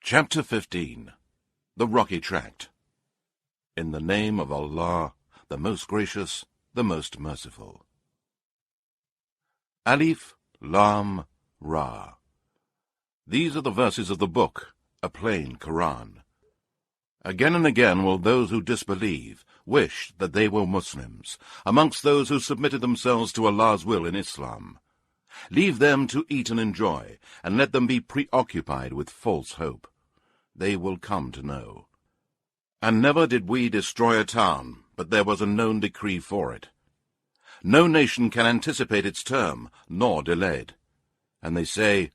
Chapter 15. The Rocky Tract. In the name of Allah, the most gracious, the most merciful. Alif, Lam, Ra. These are the verses of the book, a plain Quran. Again and again will those who disbelieve wish that they were Muslims, amongst those who submitted themselves to Allah's will in Islam. Leave them to eat and enjoy, and let them be preoccupied with false hope. They will come to know. And never did we destroy a town, but there was a known decree for it. No nation can anticipate its term, nor delay it. And they say,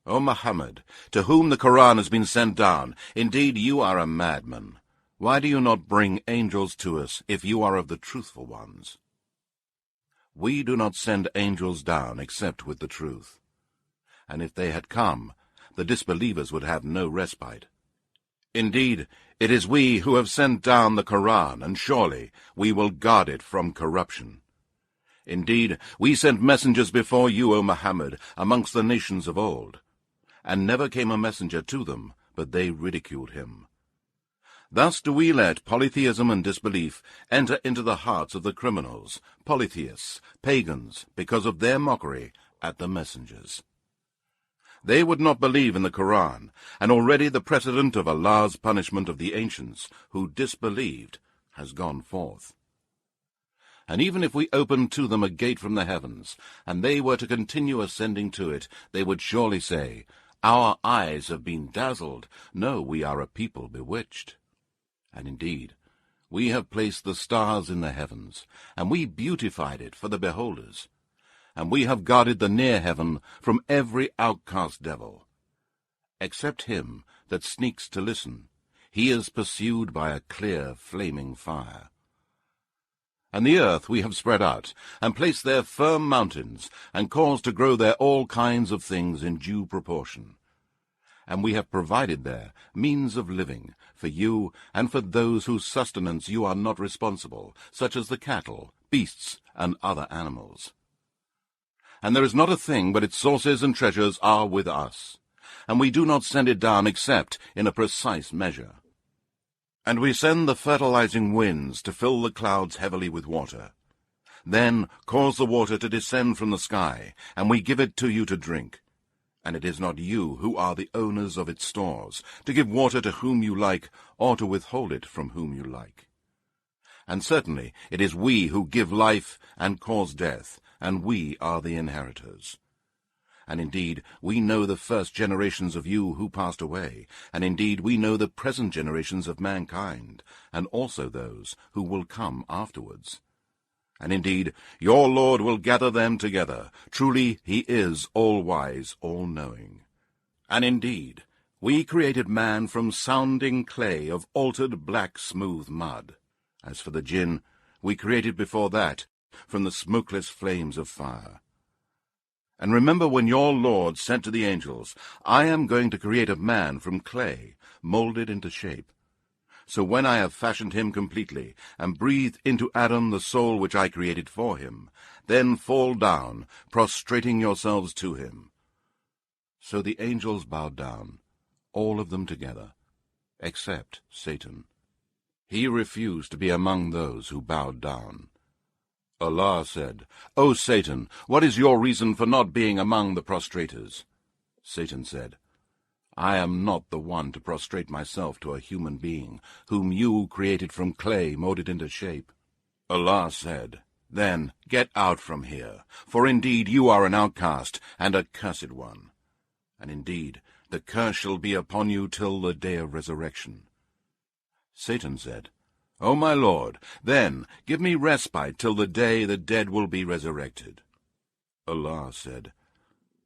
O Muhammad, to whom the Quran has been sent down, indeed you are a madman. Why do you not bring angels to us, if you are of the truthful ones? We do not send angels down except with the truth. And if they had come, the disbelievers would have no respite. Indeed, it is we who have sent down the Quran, and surely we will guard it from corruption. Indeed, we sent messengers before you, O Muhammad, amongst the nations of old. And never came a messenger to them, but they ridiculed him. Thus do we let polytheism and disbelief enter into the hearts of the criminals, polytheists, pagans, because of their mockery at the messengers. They would not believe in the Quran, and already the precedent of Allah's punishment of the ancients, who disbelieved, has gone forth. And even if we opened to them a gate from the heavens, and they were to continue ascending to it, they would surely say, Our eyes have been dazzled. No, we are a people bewitched. And indeed, we have placed the stars in the heavens, and we beautified it for the beholders. And we have guarded the near heaven from every outcast devil. Except him that sneaks to listen, he is pursued by a clear, flaming fire. And the earth we have spread out, and placed there firm mountains, and caused to grow there all kinds of things in due proportion. And we have provided there means of living, for you and for those whose sustenance you are not responsible, such as the cattle, beasts, and other animals. And there is not a thing but its sources and treasures are with us, and we do not send it down except in a precise measure. And we send the fertilizing winds to fill the clouds heavily with water. Then cause the water to descend from the sky, and we give it to you to drink. And it is not you who are the owners of its stores, to give water to whom you like, or to withhold it from whom you like. And certainly it is we who give life and cause death, and we are the inheritors. And indeed, we know the first generations of you who passed away, and indeed we know the present generations of mankind, and also those who will come afterwards. And indeed, your Lord will gather them together. Truly he is all-wise, all-knowing. And indeed, we created man from sounding clay of altered black smooth mud. As for the jinn, we created before that from the smokeless flames of fire. And remember when your Lord said to the angels, I am going to create a man from clay, molded into shape. So when I have fashioned him completely, and breathed into Adam the soul which I created for him, then fall down, prostrating yourselves to him. So the angels bowed down, all of them together, except Satan. He refused to be among those who bowed down. Allah said, O Satan, what is your reason for not being among the prostrators? Satan said, I am not the one to prostrate myself to a human being, whom you created from clay molded into shape. Allah said, Then get out from here, for indeed you are an outcast and a cursed one. And indeed, the curse shall be upon you till the day of resurrection. Satan said, O my Lord, then give me respite till the day the dead will be resurrected. Allah said,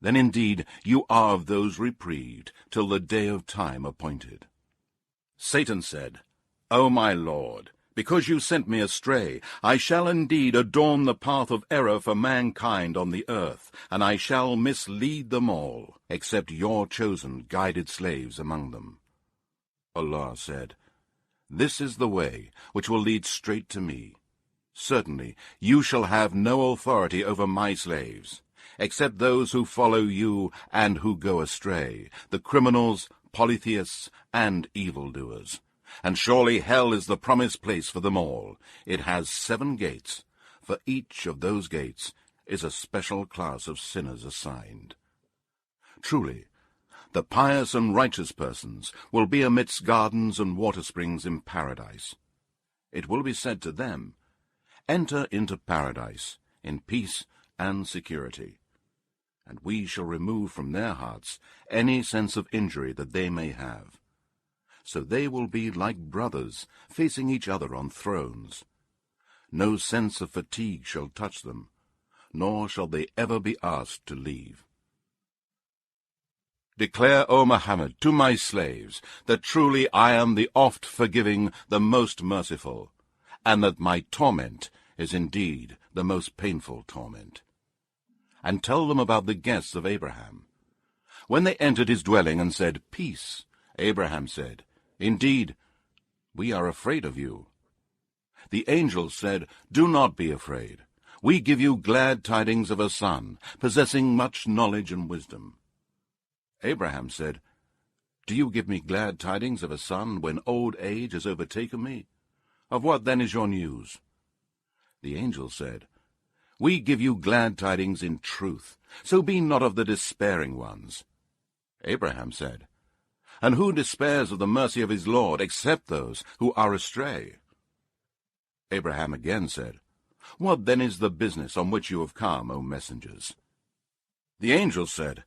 Then indeed you are of those reprieved till the day of time appointed. Satan said, O my Lord, because you sent me astray, I shall indeed adorn the path of error for mankind on the earth, and I shall mislead them all, except your chosen guided slaves among them. Allah said, This is the way which will lead straight to me. Certainly you shall have no authority over my slaves. except those who follow you and who go astray, the criminals, polytheists, and evildoers. And surely hell is the promised place for them all. It has 7 gates. For each of those gates is a special class of sinners assigned. Truly, the pious and righteous persons will be amidst gardens and water springs in paradise. It will be said to them, "Enter into paradise in peace and security." And we shall remove from their hearts any sense of injury that they may have. So they will be like brothers, facing each other on thrones. No sense of fatigue shall touch them, nor shall they ever be asked to leave. Declare, O Muhammad, to my slaves, that truly I am the oft-forgiving, the most merciful, and that my torment is indeed the most painful torment. And tell them about the guests of Abraham. When they entered his dwelling and said, "Peace," Abraham said, "Indeed, we are afraid of you." The angels said, "Do not be afraid. We give you glad tidings of a son, possessing much knowledge and wisdom." Abraham said, "Do you give me glad tidings of a son when old age has overtaken me? Of what then is your news?" The angel said, "We give you glad tidings in truth, so be not of the despairing ones." Abraham said, "And who despairs of the mercy of his Lord, except those who are astray?" Abraham again said, "What then is the business on which you have come, O messengers?" The angel said,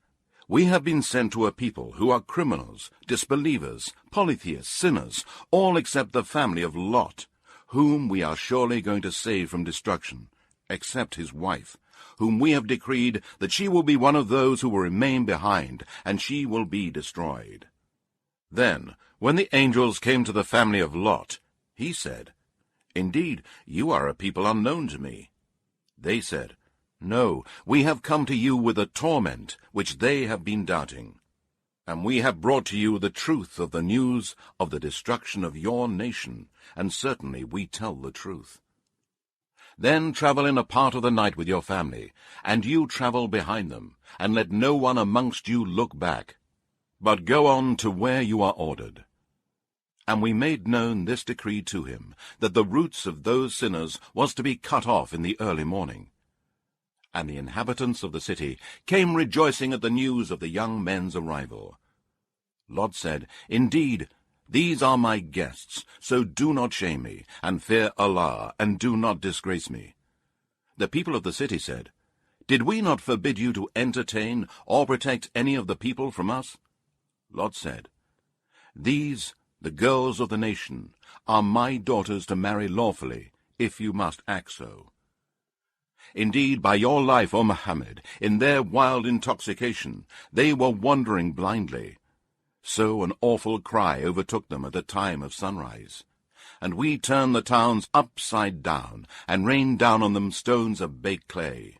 "We have been sent to a people who are criminals, disbelievers, polytheists, sinners, all except the family of Lot, whom we are surely going to save from destruction, except his wife, whom we have decreed that she will be one of those who will remain behind, and she will be destroyed." Then, when the angels came to the family of Lot, he said, "Indeed, you are a people unknown to me." They said, "No, we have come to you with a torment which they have been doubting. And we have brought to you the truth of the news of the destruction of your nation, and certainly we tell the truth. Then travel in a part of the night with your family, and you travel behind them, and let no one amongst you look back, but go on to where you are ordered." And we made known this decree to him, that the roots of those sinners was to be cut off in the early morning. And the inhabitants of the city came rejoicing at the news of the young men's arrival. Lot said, "Indeed, these are my guests, so do not shame me, and fear Allah, and do not disgrace me." The people of the city said, "Did we not forbid you to entertain or protect any of the people from us?" Lot said, "These, the girls of the nation, are my daughters to marry lawfully, if you must act so. Indeed, by your life, O Muhammad, in their wild intoxication, they were wandering blindly. So an awful cry overtook them at the time of sunrise. And we turned the towns upside down, and rained down on them stones of baked clay.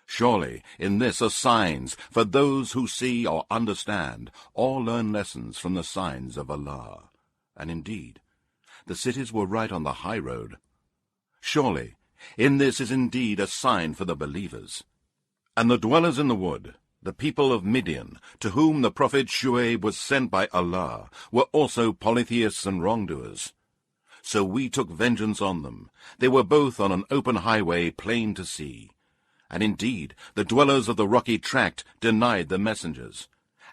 Surely in this are signs for those who see or understand, or learn lessons from the signs of Allah. And indeed, the cities were right on the high road. Surely in this is indeed a sign for the believers." And the dwellers in the wood, the people of Midian, to whom the prophet Shu'aib was sent by Allah, were also polytheists and wrongdoers. So we took vengeance on them. They were both on an open highway, plain to see. And indeed, the dwellers of the rocky tract denied the messengers.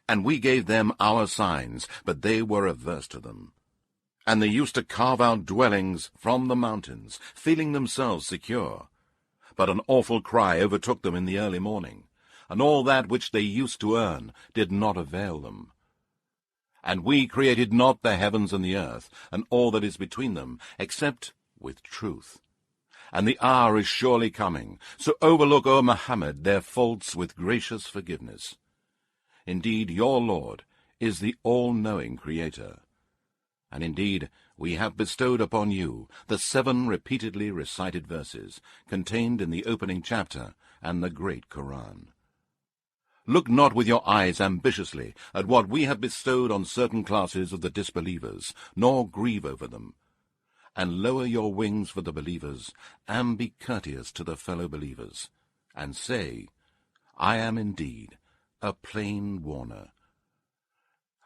And we gave them our signs, but they were averse to them. And they used to carve out dwellings from the mountains, feeling themselves secure. But an awful cry overtook them in the early morning, and all that which they used to earn did not avail them. And we created not the heavens and the earth, and all that is between them, except with truth. And the hour is surely coming, so overlook, O Muhammad, their faults with gracious forgiveness. Indeed, your Lord is the all-knowing Creator. And indeed, we have bestowed upon you the 7 repeatedly recited verses contained in the opening chapter and the great Quran. Look not with your eyes ambitiously at what we have bestowed on certain classes of the disbelievers, nor grieve over them. And lower your wings for the believers, and be courteous to the fellow believers, and say, I am indeed a plain warner.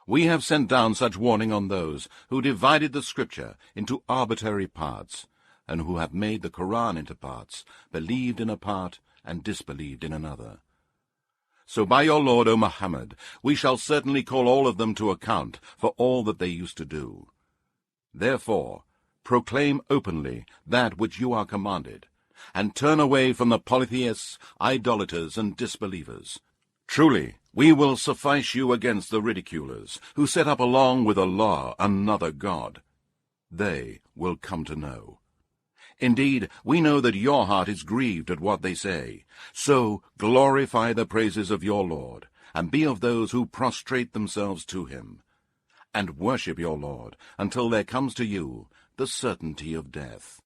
We have sent down such warning on those who divided the Scripture into arbitrary parts, and who have made the Quran into parts, believed in a part, and disbelieved in another. So by your Lord, O Muhammad, we shall certainly call all of them to account for all that they used to do. Therefore, proclaim openly that which you are commanded, and turn away from the polytheists, idolaters, and disbelievers. Truly, we will suffice you against the ridiculers, who set up along with Allah another God. They will come to know. Indeed, we know that your heart is grieved at what they say. So glorify the praises of your Lord, and be of those who prostrate themselves to him. And worship your Lord until there comes to you the certainty of death.